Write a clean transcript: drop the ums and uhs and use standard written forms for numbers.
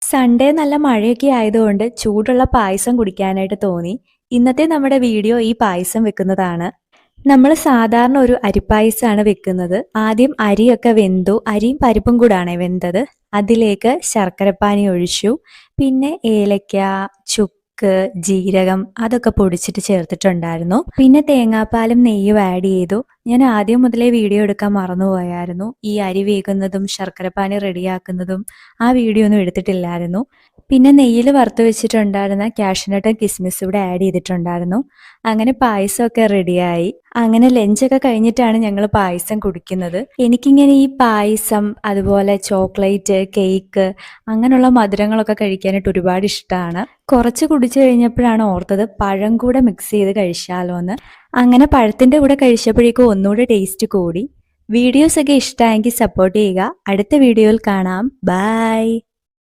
Sunday നല്ല മഴയൊക്കെ ആയതുകൊണ്ട് ചൂടുള്ള പായസം കുടിക്കാനായിട്ട് തോന്നി. ഇന്നത്തെ നമ്മുടെ വീഡിയോ ഈ പായസം വെക്കുന്നതാണ്. നമ്മൾ സാധാരണ ഒരു അരിപ്പായസമാണ് വെക്കുന്നത്. ആദ്യം അരിയൊക്കെ വെന്തു, അരിയും പരിപ്പും കൂടാണ് വെന്തത്. അതിലേക്ക് ശർക്കരപ്പാനി ഒഴിച്ചു. പിന്നെ ഏലക്ക, ചുക്ക്, ജീരകം അതൊക്കെ പൊടിച്ചിട്ട് ചേർത്തിട്ടുണ്ടായിരുന്നു. പിന്നെ തേങ്ങാപ്പാലും നെയ്യും ആഡ് ചെയ്തു. ഞാൻ ആദ്യം മുതലേ വീഡിയോ എടുക്കാൻ മറന്നുപോയായിരുന്നു. ഈ അരി വേകുന്നതും ശർക്കരപ്പാനി റെഡിയാക്കുന്നതും ആ വീഡിയോ ഒന്നും എടുത്തിട്ടില്ലായിരുന്നു. പിന്നെ നെയ്യിൽ വറുത്ത് വെച്ചിട്ടുണ്ടായിരുന്ന കാഷ്യൂനട്ടും കിസ്മിസും ഇവിടെ ആഡ് ചെയ്തിട്ടുണ്ടായിരുന്നു. അങ്ങനെ പായസമൊക്കെ റെഡിയായി. അങ്ങനെ ലഞ്ചൊക്കെ കഴിഞ്ഞിട്ടാണ് ഞങ്ങൾ പായസം കുടിക്കുന്നത്. എനിക്കിങ്ങനെ ഈ പായസം, അതുപോലെ ചോക്ലേറ്റ്, കേക്ക് അങ്ങനെയുള്ള മധുരങ്ങളൊക്കെ കഴിക്കാനായിട്ട് ഒരുപാട് ഇഷ്ടമാണ്. കുറച്ച് കുടിച്ചു കഴിഞ്ഞപ്പോഴാണ് ഓർത്തത് പഴം കൂടെ മിക്സ് ചെയ്ത് കഴിച്ചാലോ എന്ന്. അങ്ങനെ പഴത്തിൻ്റെ കൂടെ കഴിച്ചപ്പോഴേക്കും ഒന്നുകൂടെ ടേസ്റ്റ് കൂടി. വീഡിയോസൊക്കെ ഇഷ്ടമായെങ്കിൽ സപ്പോർട്ട് ചെയ്യുക. അടുത്ത വീഡിയോയിൽ കാണാം. ബൈ.